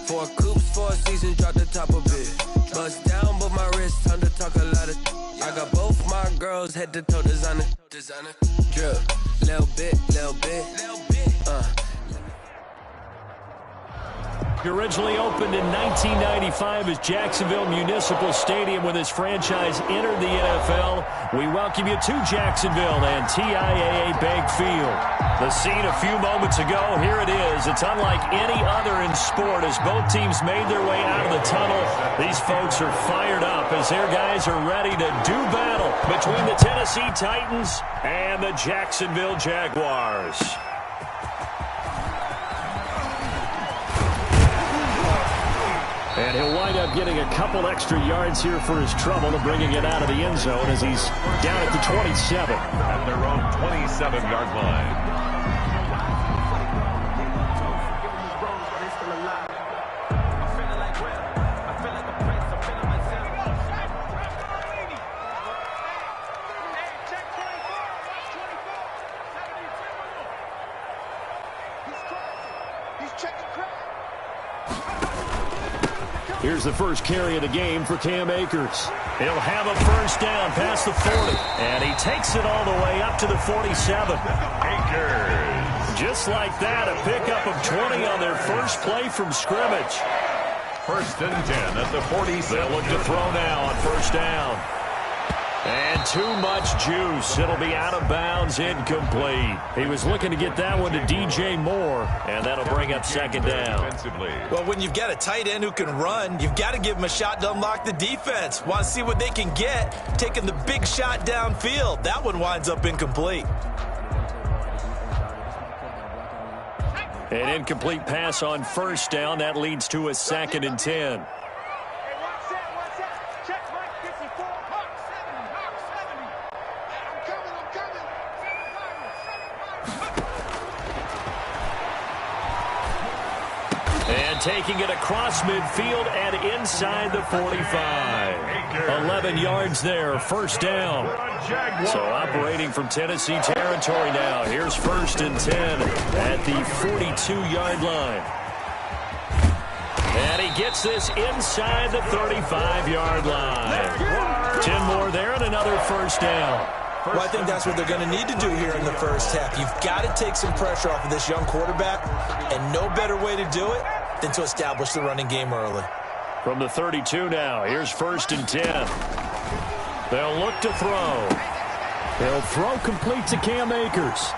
Four coops, 4 seasons, drop the top of it. Bust down, but my wrist, time to talk a lot of. I got both my girls head to toe designer. Drip, little bit. Originally opened in 1995 as Jacksonville Municipal Stadium when this franchise entered the NFL. We welcome you to Jacksonville and TIAA Bank Field. The scene a few moments ago, here it is. It's unlike any other in sport as both teams made their way out of the tunnel. These folks are fired up as their guys are ready to do battle between the Tennessee Titans and the Jacksonville Jaguars. And he'll wind up getting a couple extra yards here for his trouble to bringing it out of the end zone as he's down at the 27. At their own 27-yard line. Here's the first carry of the game for Cam Akers. He'll have a first down past the 40. And he takes it all the way up to the 47. Akers. Just like that, a pickup of 20 on their first play from scrimmage. First and 10 at the 47. They'll look to throw now on first down. And too much juice. It'll be out of bounds, incomplete. He was looking to get that one to DJ Moore, and that'll bring up second down. Well, when you've got a tight end who can run, you've got to give him a shot to unlock the defense. Want to see what they can get, taking the big shot downfield. That one winds up incomplete. An incomplete pass on first down. That leads to a second and 10. Taking it across midfield and inside the 45. 11 yards there, first down. So operating from Tennessee territory now. Here's first and 10 at the 42-yard line. And he gets this inside the 35-yard line. 10 more there and another first down. Well, I think that's what they're going to need to do here in the first half. You've got to take some pressure off of this young quarterback, and no better way to do it than to establish the running game early. From the 32 now, here's first and 10. They'll look to throw. They'll throw complete to Cam Akers.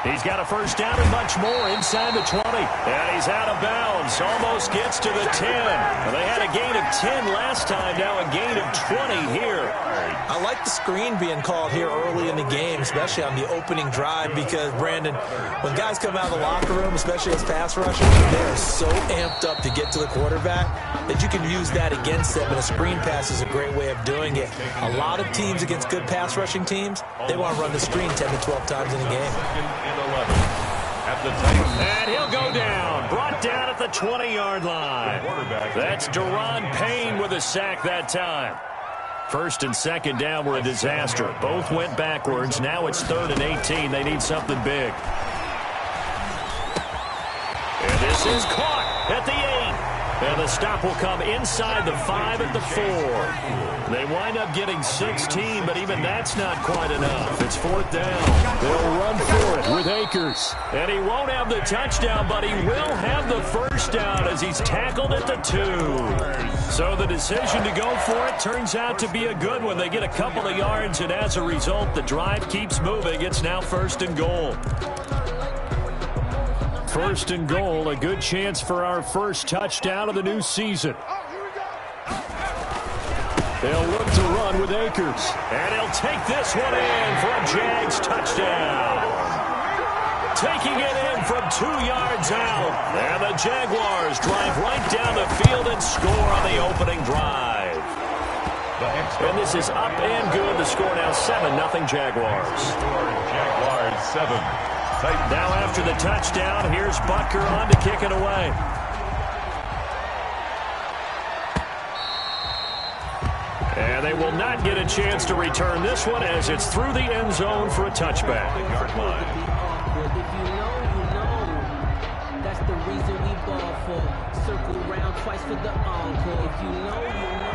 He's got a first down and much more inside the 20. And he's out of bounds. Almost gets to the 10. They had a gain of 10 last time, now a gain of 20 here. I like the screen being called here early in the game, especially on the opening drive, because, Brandon, when guys come out of the locker room, especially as pass rushers, they are so amped up to get to the quarterback that you can use that against them, and a screen pass is a great way of doing it. A lot of teams against good pass rushing teams, they want to run the screen 10 to 12 times in a game. And he'll go down. Brought down at the 20-yard line. That's Deron Payne with a sack that time. First and second down were a disaster. Both went backwards. Now it's 3rd and 18. They need something big. And this is caught at the 8. And the stop will come inside the 5 at the 4. They wind up getting 16, but even that's not quite enough. It's 4th down. They'll run for it with Akers. And he won't have the touchdown, but he will have the first down as he's tackled at the 2. So the decision to go for it turns out to be a good one. They get a couple of yards, and as a result, the drive keeps moving. It's now 1st and goal. 1st and goal, a good chance for our first touchdown of the new season. They'll look to run with Akers. And he'll take this one in for a Jags touchdown. Taking it in from 2 yards out. And the Jaguars drive right down the field and score on the opening drive. And this is up and good. The score now 7-0 Jaguars. Jaguars 7. Now after the touchdown, here's Butker on to kick it away. And they will not get a chance to return this one as it's through the end zone for a touchback. If you know, that's the reason we ball for. Circle round twice for the encore. If you know, you know.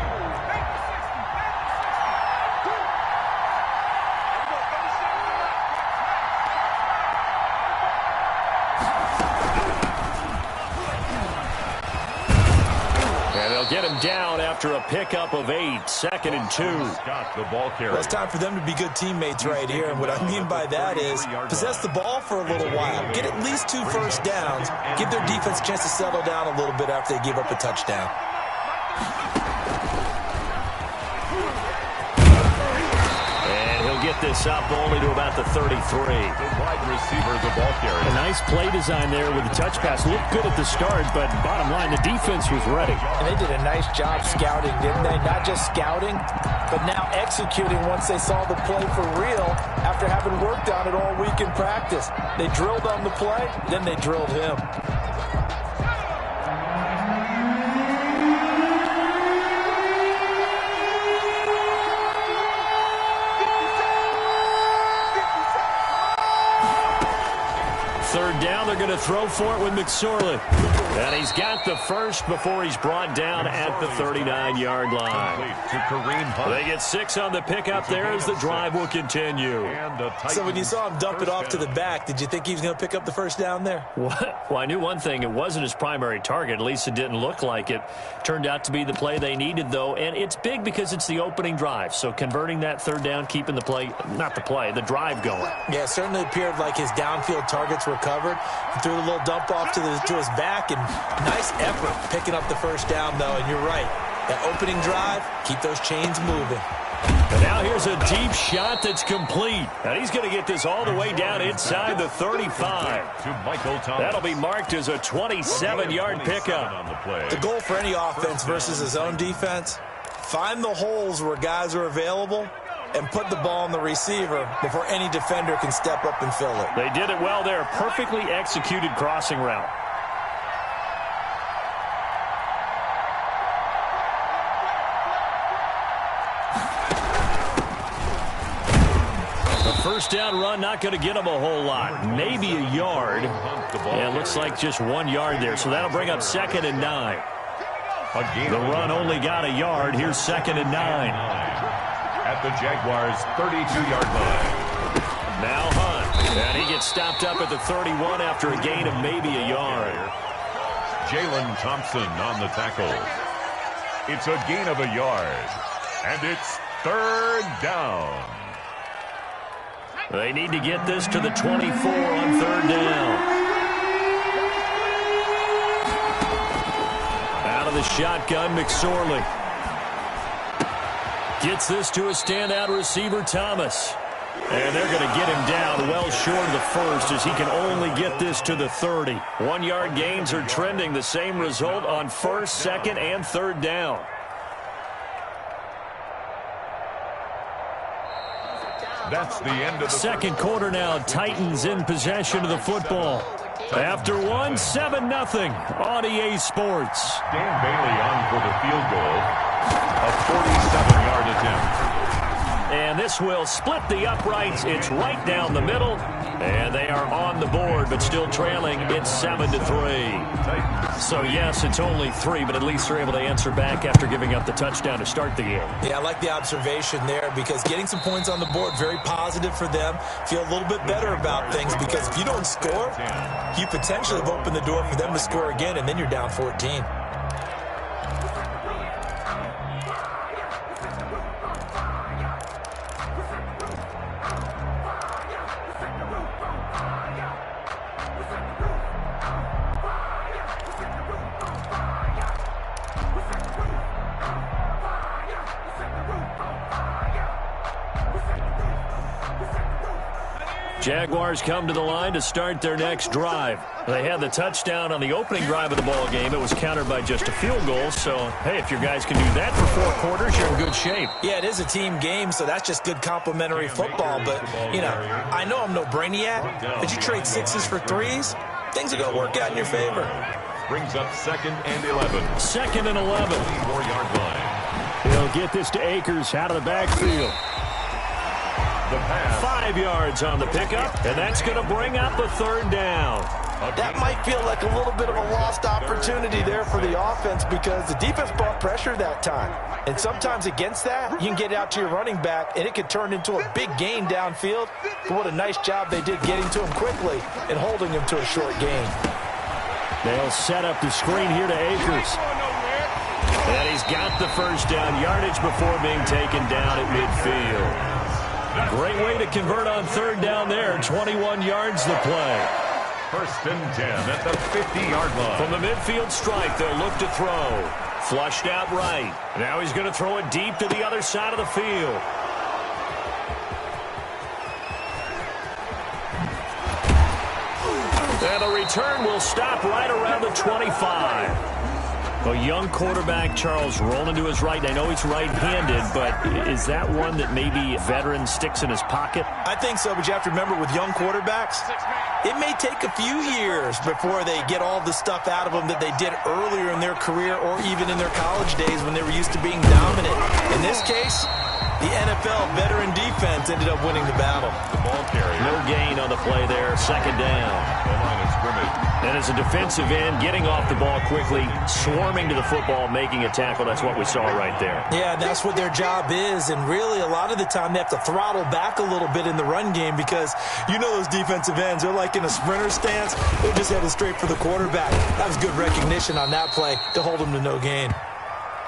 And they'll get him down after a pickup of 8, 2nd and 2. Scott, the ball carrier. Well, it's time for them to be good teammates right here. And what I mean by that is possess the ball for a little while. Get at least 2 first downs. Give their defense a chance to settle down a little bit after they give up a touchdown. Get this up only to about the 33. The wide receiver, the ball carrier. A nice play design there with the touch pass. Looked good at the start, but bottom line, the defense was ready. And they did a nice job scouting, didn't they? Not just scouting, but now executing once they saw the play for real after having worked on it all week in practice. They drilled on the play, then they drilled him. Third down, they're going to throw for it with McSorley. And he's got the first before he's brought down at the 39-yard line. They get 6 on the pickup there as the drive will continue. So when you saw him dump it off to the back, did you think he was going to pick up the first down there? Well, I knew one thing. It wasn't his primary target. At least it didn't look like it. Turned out to be the play they needed, though. And it's big because it's the opening drive. So converting that third down, keeping the play, not the play, the drive going. Yeah, it certainly appeared like his downfield targets were covered. He threw a little dump off to his back, and nice effort picking up the first down, though. And you're right. That opening drive, keep those chains moving. And now here's a deep shot that's complete. And he's going to get this all the way down inside the 35. That'll be marked as a 27-yard pickup. The goal for any offense versus his own defense, find the holes where guys are available and put the ball on the receiver before any defender can step up and fill it. They did it well there. Perfectly executed crossing route. The first down run not going to get him a whole lot. Maybe a yard. Yeah, it looks like just 1 yard there. So that'll bring up 2nd and 9. The run only got a yard. Here's 2nd and 9. At the Jaguars' 32-yard line. Now Hunt. And he gets stopped up at the 31 after a gain of maybe a yard. Jalen Thompson on the tackle. It's a gain of a yard. And it's 3rd down. They need to get this to the 24 on 3rd down. Out of the shotgun, McSorley. Gets this to a standout receiver, Thomas. And they're going to get him down well short of the first as he can only get this to the 30. 1-yard gains are trending the same result on 1st, 2nd, and 3rd down. That's the end of the second quarter now. Titans in possession of the football. After one, 7-0 on EA Sports. Dan Bailey on for the field goal. A 47-yard attempt. And this will split the uprights. It's right down the middle. And they are on the board, but still trailing. It's 7-3. So, yes, it's only 3, but at least they're able to answer back after giving up the touchdown to start the game. Yeah, I like the observation there because getting some points on the board, very positive for them. Feel a little bit better about things because if you don't score, you potentially have opened the door for them to score again, and then you're down 14. Jaguars come to the line to start their next drive. They had the touchdown on the opening drive of the ball game. It was countered by just a field goal. So, hey, if your guys can do that for 4 quarters, you're in good shape. Yeah, it is a team game, so that's just good complimentary football. But, you know, I know I'm no brainiac, but you trade 6s for 3s, things are going to work out in your favor. Brings up 2nd and 11. 2nd and 11. 4-yard line. He'll get this to Akers out of the backfield. The pass. 5 yards on the pickup, and that's going to bring up a 3rd down. that might feel like a little bit of a lost opportunity there for the offense because the defense brought pressure that time. And sometimes against that, you can get out to your running back, and it could turn into a big gain downfield. But what a nice job they did getting to him quickly and holding him to a short gain. They'll set up the screen here to Akers. And he's got the first down yardage before being taken down at midfield. Great way to convert on third down there. 21 yards the play. 1st and 10 at the 50-yard line. From the midfield stripe, they'll look to throw. Flushed out right. Now he's going to throw it deep to the other side of the field. And the return will stop right around the 25. A young quarterback, Charles, rolling to his right. I know he's right-handed, but is that one that maybe a veteran sticks in his pocket? I think so, but you have to remember with young quarterbacks, it may take a few years before they get all the stuff out of them that they did earlier in their career or even in their college days when they were used to being dominant. In this case, the NFL veteran defense ended up winning the battle. The ball carrier. No gain on the play there. 2nd down. The line of scrimmage. And as a defensive end, getting off the ball quickly, swarming to the football, making a tackle. That's what we saw right there. Yeah, that's what their job is. And really, a lot of the time, they have to throttle back a little bit in the run game because you know those defensive ends, they're like in a sprinter stance. They're just headed straight for the quarterback. That was good recognition on that play to hold him to no gain.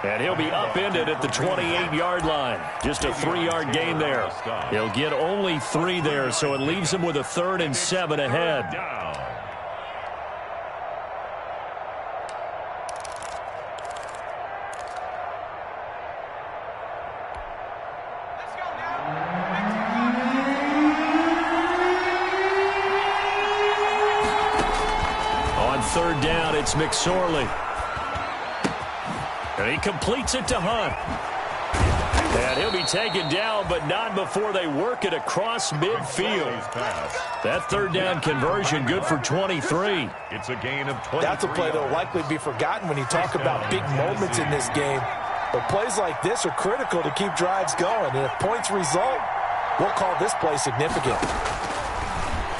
And he'll be upended at the 28-yard line. Just a 3-yard gain there. He'll get only 3 there, so it leaves him with a 3rd and 7 ahead. On 3rd down, it's McSorley. And he completes it to Hunt. And he'll be taken down, but not before they work it across midfield. That 3rd down conversion good for 23. It's a gain of 23. That's a play that will likely be forgotten when you talk about big moments in this game. But plays like this are critical to keep drives going. And if points result, we'll call this play significant.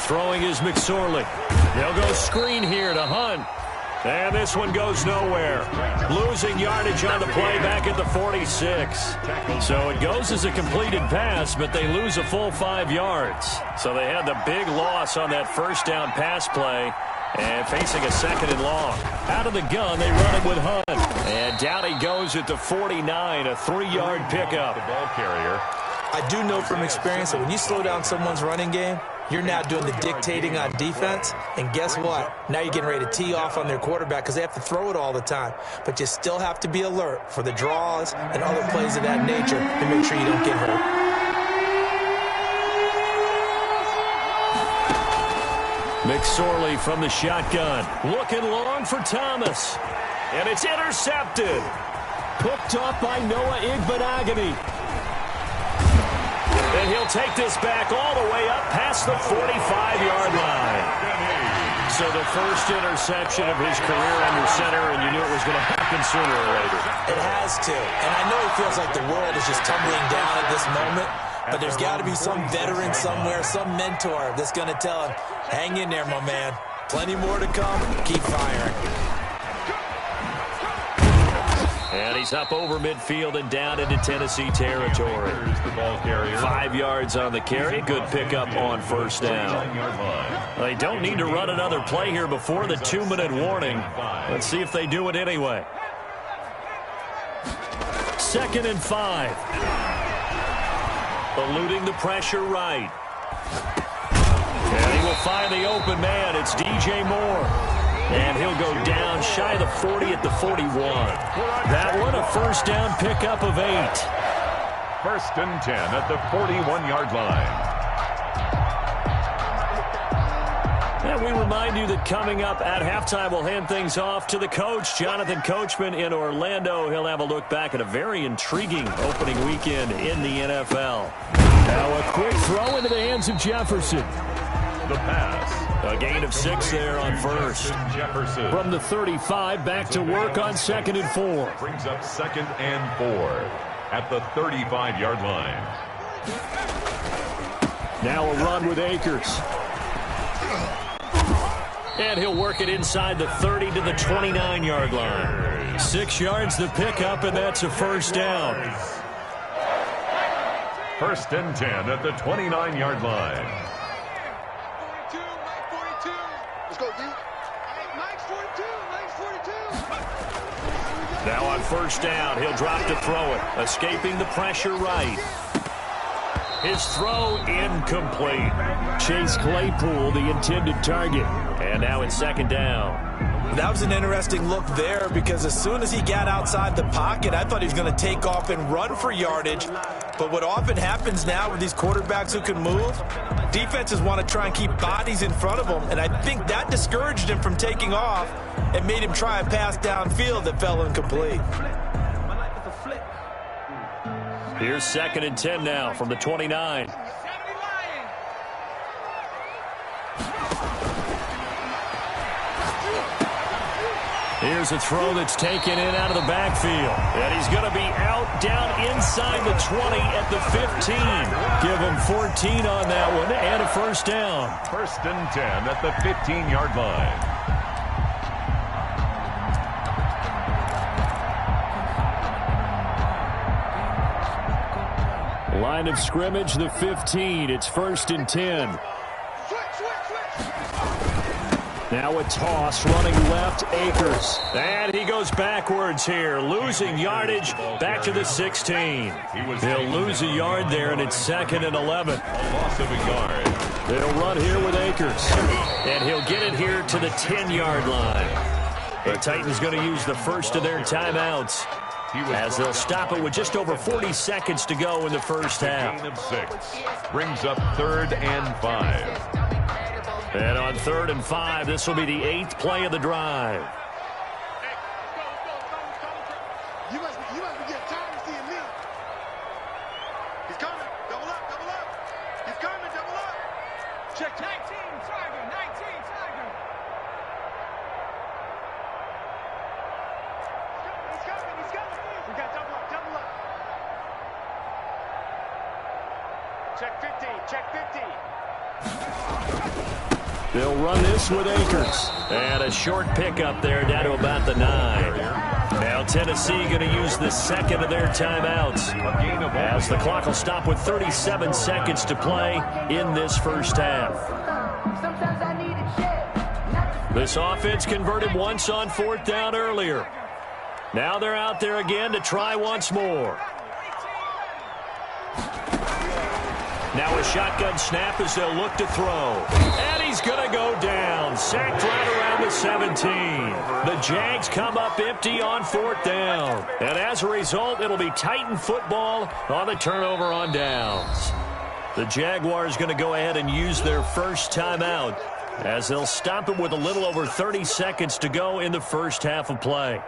Throwing is McSorley. They'll go screen here to Hunt. And this one goes nowhere. Losing yardage on the play back at the 46. So it goes as a completed pass, but they lose a full 5 yards. So they had the big loss on that 1st down pass play. And facing a 2nd and long. Out of the gun, they run it with Hunt. And down he goes at the 49, a 3-yard pickup. The ball carrier. I do know from experience that when you slow down someone's running game, you're now doing the dictating on defense, and guess what? Now you're getting ready to tee off on their quarterback because they have to throw it all the time. But you still have to be alert for the draws and other plays of that nature to make sure you don't get hurt. McSorley from the shotgun. Looking long for Thomas. And it's intercepted. Picked off by Noah Igbenogany. And he'll take this back all the way up past the 45-yard line. So the first interception of his career under center, and you knew it was going to happen sooner or later. It has to. And I know it feels like the world is just tumbling down at this moment, but there's got to be some veteran somewhere, some mentor that's going to tell him, hang in there, my man. Plenty more to come. Keep firing. And he's up over midfield and down into Tennessee territory. Here's the ball carrier. 5 yards on the carry. Good pickup on 1st down. They don't need to run another play here before the 2-minute warning. Let's see if they do it anyway. 2nd and 5. Eluding the pressure right. And he will find the open man. It's DJ Moore. And he'll go down shy of the 40 at the 41. That one, a 1st down pickup of 8. 1st and 10 at the 41-yard line. And we remind you that coming up at halftime, we'll hand things off to the coach, Jonathan Coachman in Orlando. He'll have a look back at a very intriguing opening weekend in the NFL. Now a quick throw into the hands of Jefferson. The pass. A gain of 6 there on 1st. Jefferson. From the 35, back to work on 2nd and 4. Brings up 2nd and 4 at the 35-yard line. Now a run with Akers. And he'll work it inside the 30 to the 29-yard line. 6 yards to pick up, and that's a first down. 1st and 10 at the 29-yard line. 42. Let's go, D. Mike's 42. Now on 1st down, he'll drop to throw it. Escaping the pressure right. His throw incomplete. Chase Claypool, the intended target. And now it's 2nd down. That was an interesting look there because as soon as he got outside the pocket, I thought he was going to take off and run for yardage. But what often happens now with these quarterbacks who can move, defenses want to try and keep bodies in front of them. And I think that discouraged him from taking off and made him try a pass downfield that fell incomplete. Here's 2nd and 10 now from the 29. Here's a throw that's taken in out of the backfield. And he's going to be out down inside the 20 at the 15. Give him 14 on that one and a first down. 1st and 10 at the 15-yard line. Line of scrimmage, the 15. It's 1st and 10. Now a toss, running left, Akers. And he goes backwards here, losing yardage back to the 16. They'll lose a yard there, and it's 2nd and 11. A loss of a yard. They'll run here with Akers. And he'll get it here to the 10-yard line. The Titans going to use the first of their timeouts, as they'll stop it with just over 40 seconds to go in the first half. Gain of 6. Brings up 3rd and 5. And on 3rd and 5, this will be the 8th play of the drive. You must be getting tired of seeing me. He's coming. Double up. He's coming. Double up. Check 19, Tiger. 19, Tiger. He's coming. We got double up. Check 50. They'll run this with Akers. And a short pickup there down to about the 9. Now Tennessee going to use the 2nd of their timeouts, as the clock will stop with 37 seconds to play in this first half. This offense converted once on 4th down earlier. Now they're out there again to try once more. Now a shotgun snap as they'll look to throw. And he's going to go down. Sacked right around the 17. The Jags come up empty on 4th down. And as a result, it'll be Titan football on the turnover on downs. The Jaguars going to go ahead and use their first timeout, as they'll stop it with a little over 30 seconds to go in the first half of play.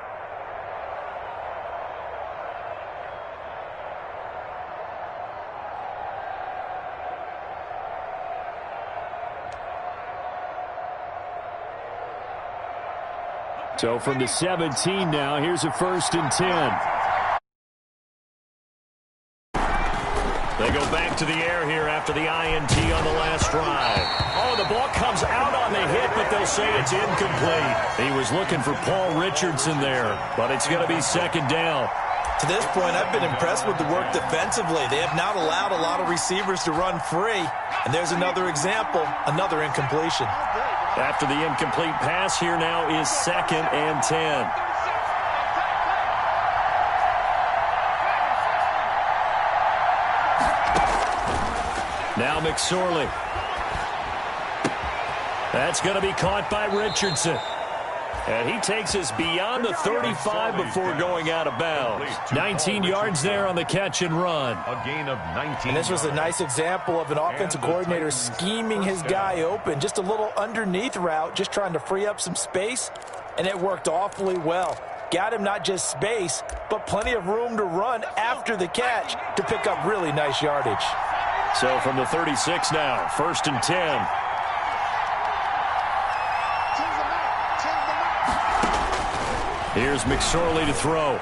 So from the 17 now, here's a 1st and 10. They go back to the air here after the INT on the last drive. Oh, the ball comes out on the hit, but they'll say it's incomplete. He was looking for Paul Richardson there, but it's going to be 2nd down. To this point, I've been impressed with the work defensively. They have not allowed a lot of receivers to run free. And there's another example, another incompletion. After the incomplete pass, here now is 2nd and 10. Now McSorley. That's going to be caught by Richardson. And he takes us beyond the 35 before going out of bounds. 19 yards there on the catch and run. A gain of 19. And this was a nice example of an offensive coordinator scheming his guy open. Just a little underneath route, just trying to free up some space. And it worked awfully well. Got him not just space, but plenty of room to run after the catch to pick up really nice yardage. So from the 36 now, 1st and 10. Here's McSorley to throw.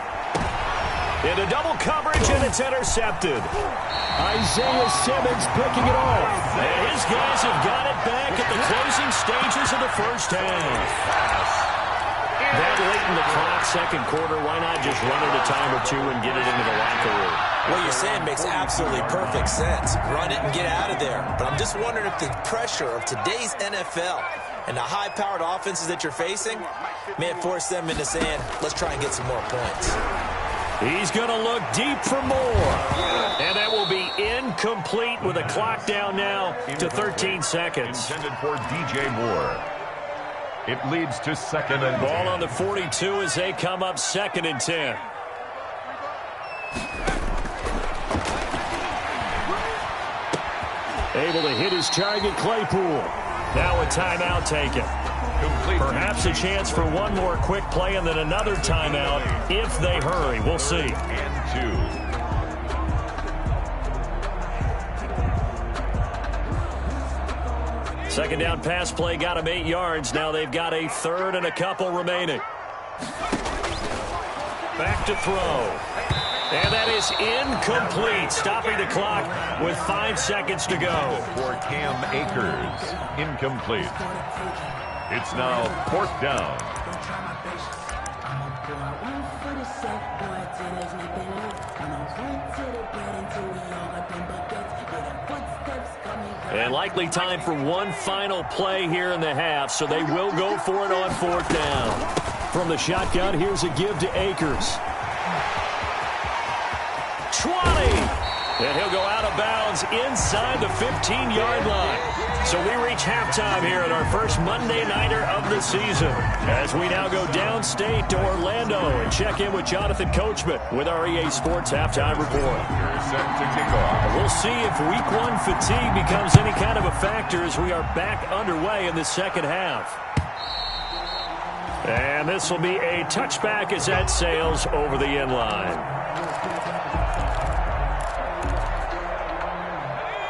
Into double coverage, and it's intercepted. Isaiah Simmons picking it off. And his guys have got it back at the closing stages of the first half. That late in the clock, second quarter, why not just run it a time or two and get it into the locker room? What you're saying makes absolutely perfect sense. Run it and get out of there. But I'm just wondering if the pressure of today's NFL and the high-powered offenses that you're facing may have forced them into saying, let's try and get some more points. He's going to look deep for more. And that will be incomplete with a clock down now to 13 seconds. Intended for DJ Moore. It leads to second and ball on the 42 as they come up second and 10. Able to hit his target, Claypool. Now a timeout taken. Perhaps a chance for one more quick play and then another timeout if they hurry. We'll see. And 2. Second down pass play got him 8 yards. Now they've got a third and a couple remaining. Back to throw. And that is incomplete, stopping the clock with 5 seconds to go. For Cam Akers, incomplete. It's now 4th down. And likely time for one final play here in the half, so they will go for it on 4th down. From the shotgun, here's a give to Akers. 20! And he'll go out of bounds inside the 15-yard line. So we reach halftime here at our first Monday Nighter of the season as we now go downstate to Orlando and check in with Jonathan Coachman with our EA Sports Halftime Report. Set to kick off. We'll see if Week 1 fatigue becomes any kind of a factor as we are back underway in the second half. And this will be a touchback as that sails over the end line.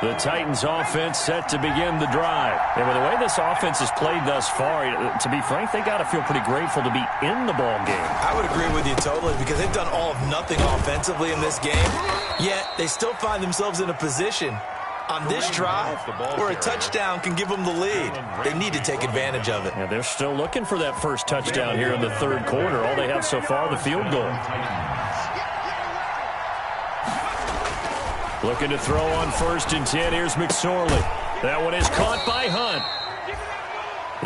The Titans offense set to begin the drive. And with the way this offense has played thus far, to be frank, they got to feel pretty grateful to be in the ball game. I would agree with you totally because they've done all of nothing offensively in this game, yet they still find themselves in a position on this drive where a touchdown can give them the lead. They need to take advantage of it. Yeah, they're still looking for that first touchdown here in the third quarter. All they have so far, the field goal. Looking to throw on 1st and 10. Here's McSorley. That one is caught by Hunt.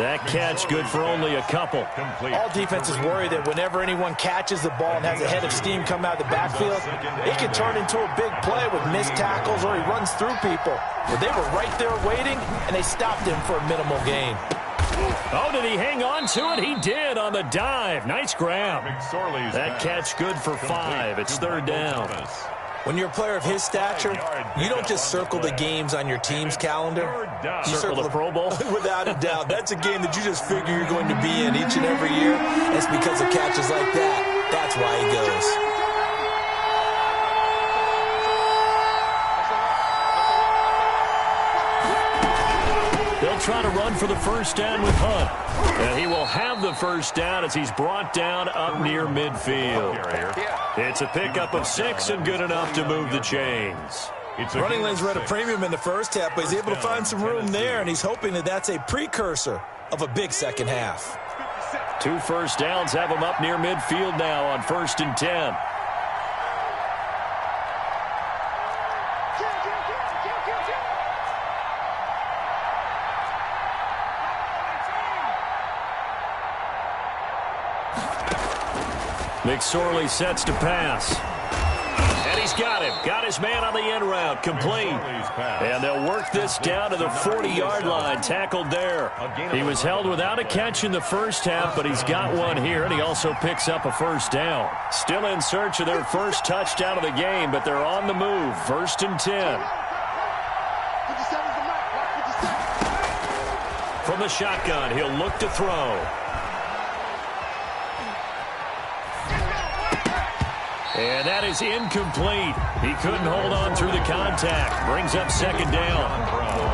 That catch good for only a couple. All defenses worry that whenever anyone catches the ball and has a head of steam come out of the backfield, it can turn into a big play with missed tackles or he runs through people. But they were right there waiting, and they stopped him for a minimal gain. Oh, did he hang on to it? He did on the dive. Nice grab. That catch good for 5. It's 3rd down. When you're a player of his stature, you don't just circle the games on your team's calendar. You circle the Pro Bowl? Without a doubt. That's a game that you just figure you're going to be in each and every year. It's because of catches like that. That's why he goes. They'll try to run for the first down with Hunt. And he will have the first down as he's brought down up near midfield. It's a pickup of 6 and good enough to move the chains. Running lanes were at a premium in the first half, but he's able to find some room there, and he's hoping that that's a precursor of a big second half. 2 first downs have him up near midfield now on 1st and 10. McSorley sets to pass. And he's got him. Got his man on the end route. Complete. And they'll work this down to the 40-yard line. Tackled there. He was held without a catch in the first half, but he's got one here, and he also picks up a first down. Still in search of their first touchdown of the game, but they're on the move. 1st and 10. From the shotgun, he'll look to throw. And that is incomplete. He couldn't hold on through the contact. Brings up 2nd down.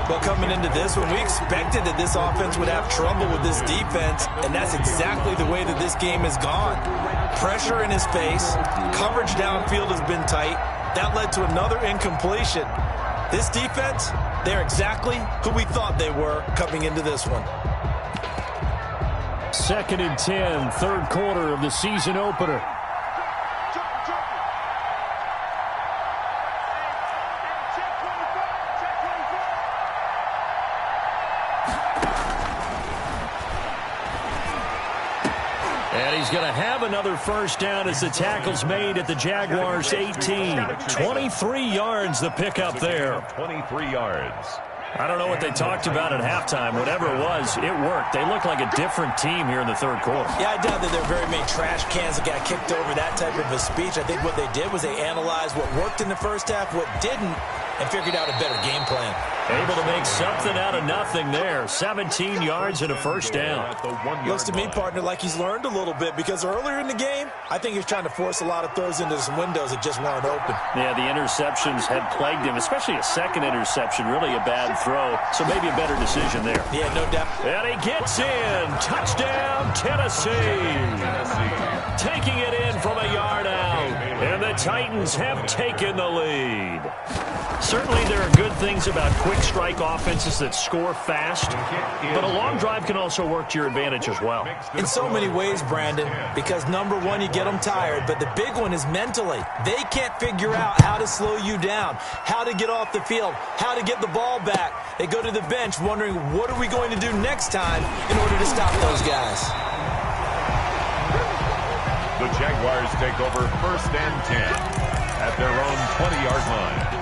Well, coming into this one, we expected that this offense would have trouble with this defense, and that's exactly the way that this game has gone. pressure in his face. Coverage downfield has been tight. That led to another incompletion. This defense, they're exactly who we thought they were coming into this one. 2nd and 10, third quarter of the season opener. And he's going to have another first down as the tackle's made at the Jaguars' 18. 23 yards the pickup there. 23 yards. I don't know what they talked about at halftime. Whatever it was, it worked. They look like a different team here in the third quarter. Yeah, I doubt that there are very many trash cans that got kicked over, that type of a speech. I think what they did was they analyzed what worked in the first half, what didn't, and figured out a better game plan. Able to make something out of nothing there. 17 yards and a first down. Looks to me, partner, like he's learned a little bit, because earlier in the game, I think he was trying to force a lot of throws into some windows that just weren't open. Yeah, the interceptions had plagued him, especially a second interception, really a bad throw. So maybe a better decision there. Yeah, no doubt. And he gets in. Touchdown, Tennessee. Taking it in from a yard out. And the Titans have taken the lead. Certainly there are good things about quick strike offenses that score fast, but a long drive can also work to your advantage as well. In so many ways, Brandon, because number one, you get them tired, but the big one is mentally. They can't figure out how to slow you down, how to get off the field, how to get the ball back. They go to the bench wondering, what are we going to do next time in order to stop those guys? The Jaguars take over 1st and 10 at their own 20-yard line.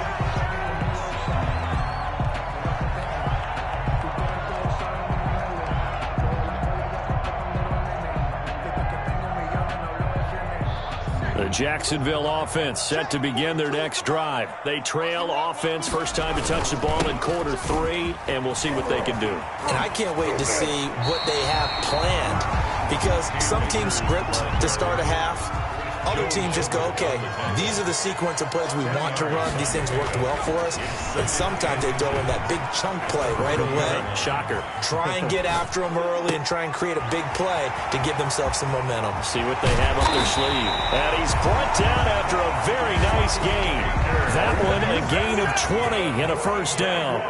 The Jacksonville offense set to begin their next drive. They trail offense, first time to touch the ball in quarter 3, and we'll see what they can do. And I can't wait to see what they have planned, because some teams script to start a half. Other teams just go, okay, these are the sequence of plays we want to run. These things worked well for us. And sometimes they throw in that big chunk play right away. Shocker. Try and get after them early and try and create a big play to give themselves some momentum. See what they have up their sleeve. And he's brought down after a very nice gain. That one a gain of 20 and a first down.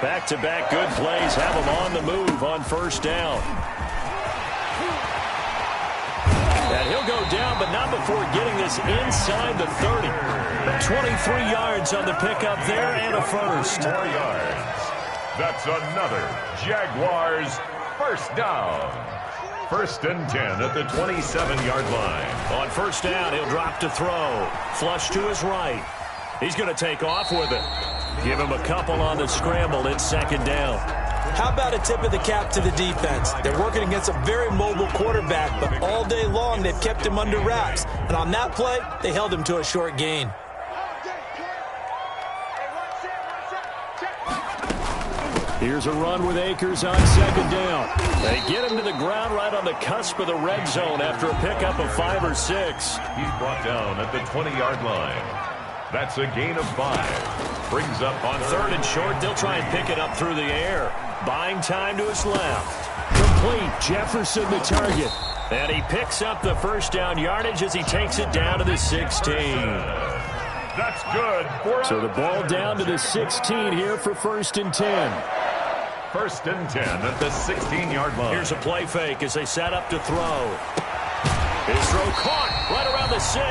Back-to-back good plays have him on the move on first down. And he'll go down, but not before getting this inside the 30. 23 yards on the pickup there and a first. 4 yards. That's another Jaguars first down. 1st and 10 at the 27-yard line. On first down, he'll drop to throw. Flush to his right. He's going to take off with it. Give him a couple on the scramble. It's 2nd down. How about a tip of the cap to the defense? They're working against a very mobile quarterback, but all day long they've kept him under wraps. And on that play, they held him to a short gain. Here's a run with Akers on 2nd down. They get him to the ground right on the cusp of the red zone after a pickup of 5 or 6. He's brought down at the 20-yard line. That's a gain of 5. Brings up On 3rd and short, they'll try and pick it up through the air. Buying time to his left. Complete. Jefferson the target. And he picks up the first down yardage as he takes it down to the 16. That's good. So the ball down to the 16 here for 1st and 10. 1st and 10 at the 16-yard line. Here's a play fake as they set up to throw. His throw caught right around the 6.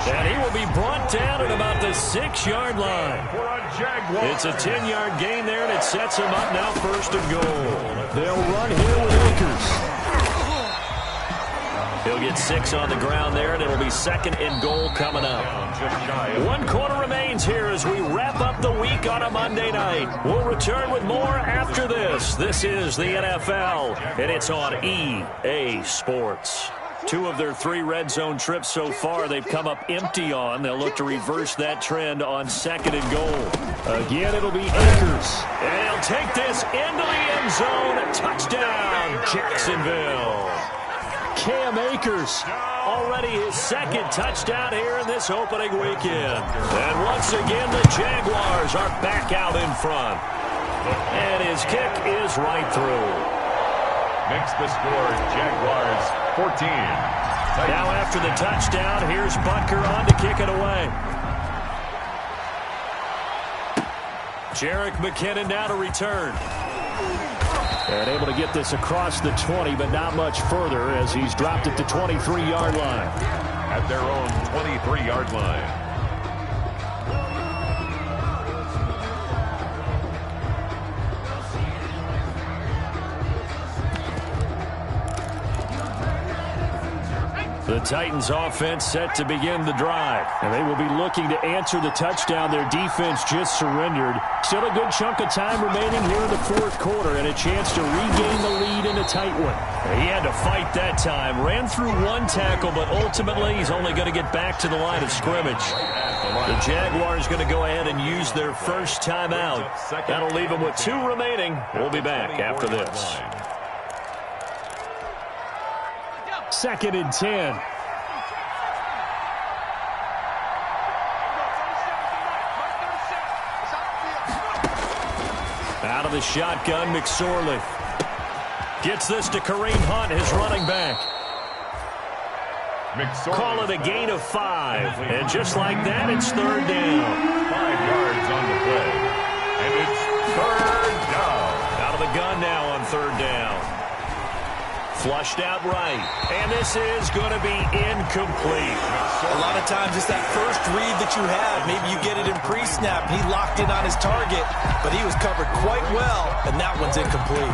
And he will be brought down at about the 6-yard line. It's a 10-yard gain there, and it sets him up now 1st and goal. They'll run here with Akers. He'll get 6 on the ground there, and it'll be 2nd and goal coming up. 1 quarter remains here as we wrap up the week on a Monday night. We'll return with more after this. This is the NFL, and it's on EA Sports. 2 of their 3 red zone trips so far they've come up empty on. They'll look to reverse that trend on 2nd and goal. Again, it'll be Akers. And he'll take this into the end zone. Touchdown, Jacksonville. Cam Akers, already his 2nd touchdown here in this opening weekend. And once again, the Jaguars are back out in front. And his kick is right through. Makes the score Jaguars 14, Now after the touchdown, here's Butker on to kick it away. Jerick McKinnon now to return. And able to get this across the 20, but not much further as he's dropped at the 23-yard line. At their own 23-yard line. The Titans offense set to begin the drive, and they will be looking to answer the touchdown their defense just surrendered. Still a good chunk of time remaining here in the fourth quarter and a chance to regain the lead in a tight one. He had to fight that time. Ran through one tackle, but ultimately he's only going to get back to the line of scrimmage. The Jaguars going to go ahead and use their first timeout. That'll leave them with 2 remaining. We'll be back after this. 2nd and 10. Out of the shotgun, McSorley. Gets this to Kareem Hunt, his running back. Call it a gain of 5. And just like that, it's 3rd down. 5 yards on the play. And it's 3rd down. Out of the gun now on 3rd down. Flushed out right. And this is going to be incomplete. A lot of times it's that first read that you have. Maybe you get it in pre-snap. He locked in on his target, but he was covered quite well, and that one's incomplete.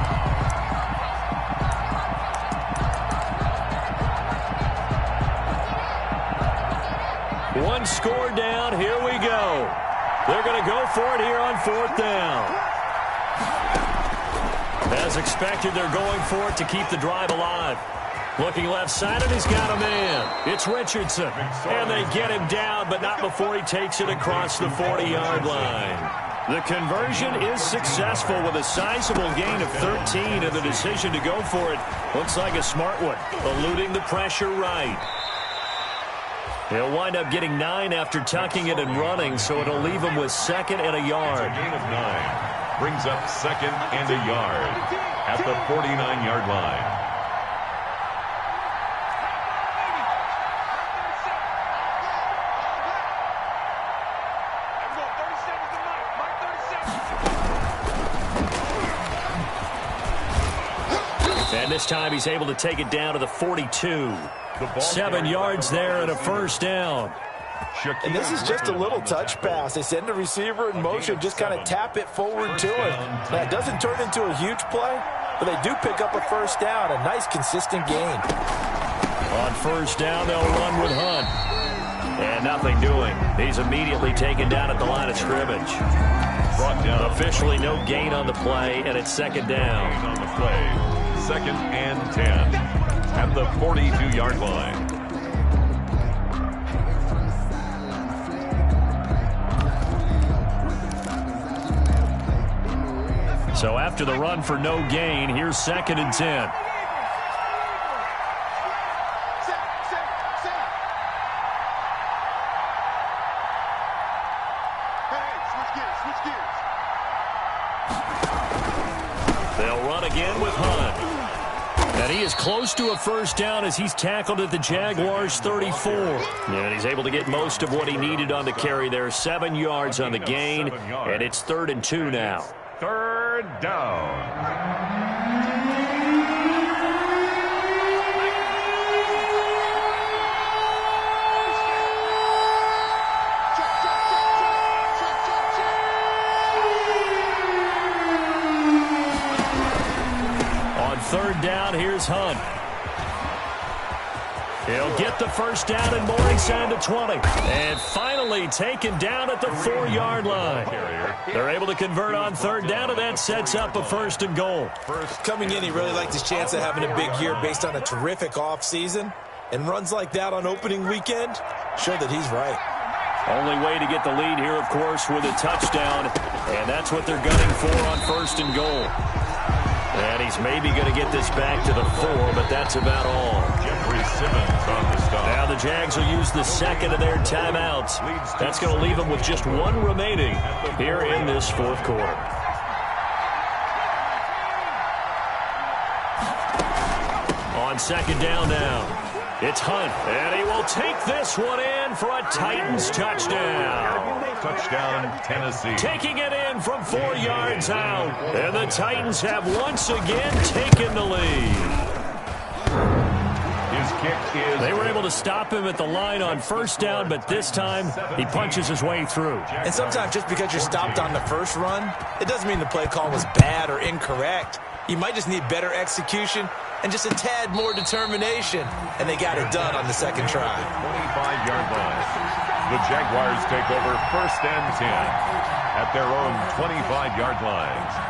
One score down. Here we go. They're going to go for it here on 4th down. As expected, they're going for it to keep the drive alive. Looking left side, and he's got a man. It's Richardson. And they get him down, but not before he takes it across the 40-yard line. The conversion is successful with a sizable gain of 13, and the decision to go for it looks like a smart one, eluding the pressure right. He'll wind up getting 9 after tucking it and running, so it'll leave him with 2nd and a yard. It's a gain of 9. Brings up 2nd and a yard at the 49-yard line. And this time he's able to take it down to the 42. 7 yards there and a 1st down. And this is just a little touch pass. They send the receiver in motion, just kind of tap it forward to him. That doesn't turn into a huge play, but they do pick up a 1st down, a nice consistent gain. On 1st down, they'll run with Hunt. And nothing doing. He's immediately taken down at the line of scrimmage. Brought down. Officially no gain on the play, and it's 2nd down. On the play, 2nd and 10 at the 42-yard line. So after the run for no gain, here's 2nd and 10. They'll run again with Hunt. And he is close to a 1st down as he's tackled at the Jaguars' 34. And he's able to get most of what he needed on the carry there. 7 yards on the gain, and it's 3rd and 2 now. 3rd down. On 3rd down, here's Hunt. He'll get the 1st down and more inside the 20. And finally taken down at the 4-yard line. They're able to convert on 3rd down, and that sets up a 1st and goal. Coming in, he really liked his chance of having a big year based on a terrific offseason. And runs like that on opening weekend show that he's right. Only way to get the lead here, of course, with a touchdown. And that's what they're gunning for on 1st and goal. And he's maybe going to get this back to the 4, but that's about all. Simmons on the stop. Now the Jags will use the 2nd of their timeouts. That's going to leave them with just 1 remaining here in this 4th quarter. On 2nd down now. It's Hunt, and he will take this one in for a Titans touchdown. Touchdown, Tennessee. Taking it in from 4 yards out, and the Titans have once again taken the lead. His kick is... They were able to stop him at the line on first down, but this time he punches his way through. And sometimes just because you're stopped on the first run, it doesn't mean the play call was bad or incorrect. You might just need better execution and just a tad more determination, and they got it done on the second try. 25-yard line. The Jaguars take over 1st and 10 at their own 25-yard line.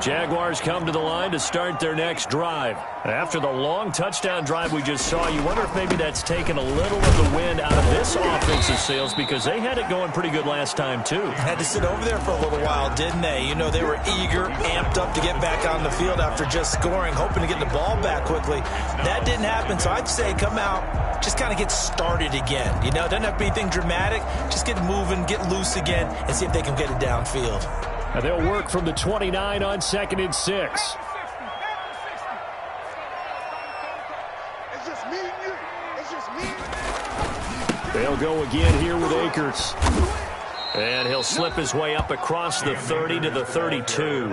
Jaguars come to the line to start their next drive. After the long touchdown drive we just saw, you wonder if maybe that's taken a little of the wind out of this offensive sails, because they had it going pretty good last time too. Had to sit over there for a little while, didn't they? You know, they were eager, amped up to get back on the field after just scoring, hoping to get the ball back quickly. That didn't happen, so I'd say come out, just kind of get started again. You know, it doesn't have to be anything dramatic. Just get moving, get loose again, and see if they can get it downfield. And they'll work from the 29 on 2nd and 6. It's just me and you. It's just me and you. They'll go again here with Akers. And he'll slip his way up across the 30 to the 32.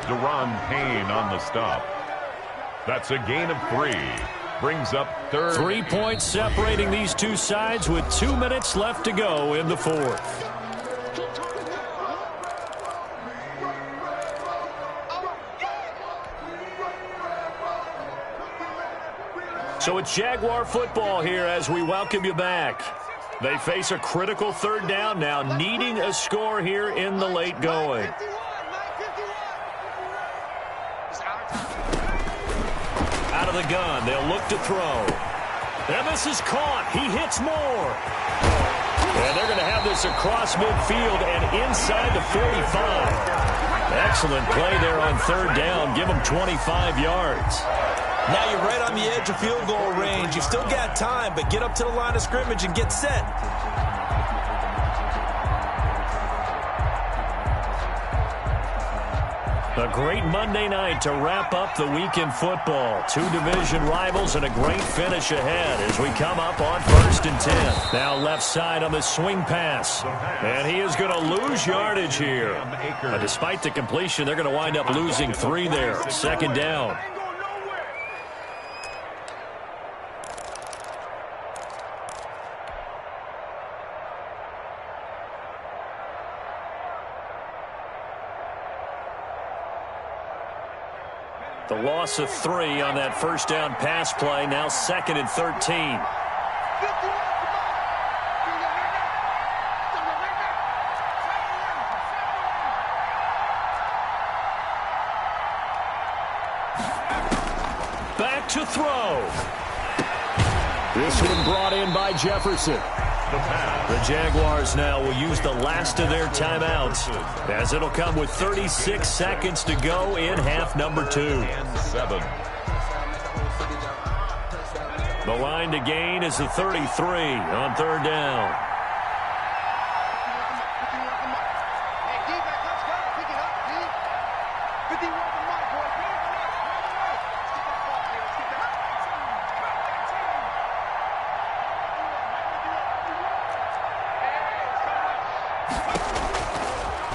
Deron Payne on the stop. That's a gain of 3. Brings up 3rd. 3 points separating these two sides with 2 minutes left to go in the 4th. So it's Jaguar football here as we welcome you back. They face a critical 3rd down now, needing a score here in the late going. Out of the gun, they'll look to throw. And this is caught. He hits Moore. And they're going to have this across midfield and inside the 45. Excellent play there on 3rd down. Give them 25 yards. Now you're right on the edge of field goal range. You've still got time, but get up to the line of scrimmage and get set. A great Monday night to wrap up the week in football. 2 division rivals and a great finish ahead as we come up on 1st and 10. Now left side on the swing pass. And he is going to lose yardage here. But despite the completion, they're going to wind up losing 3 there. 2nd down. The loss of 3 on that 1st down pass play. Now 2nd and 13. Back to throw. This one brought in by Jefferson. The Jaguars now will use the last of their timeouts, as it'll come with 36 seconds to go in half number 2. And 7. The line to gain is the 33 on 3rd down.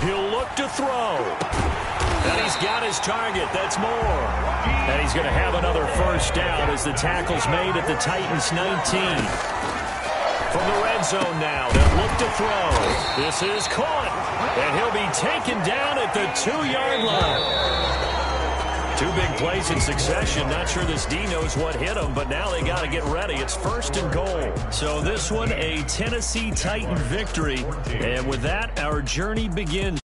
He'll look to throw. And he's got his target. That's Moore. And he's going to have another 1st down as the tackle's made at the Titans' 19. From the red zone now, they'll look to throw. This is caught. And he'll be taken down at the 2-yard line. 2 big plays in succession. Not sure this D knows what hit him, but now they got to get ready. It's 1st and goal. So this one, a Tennessee Titan victory. And with that, our journey begins.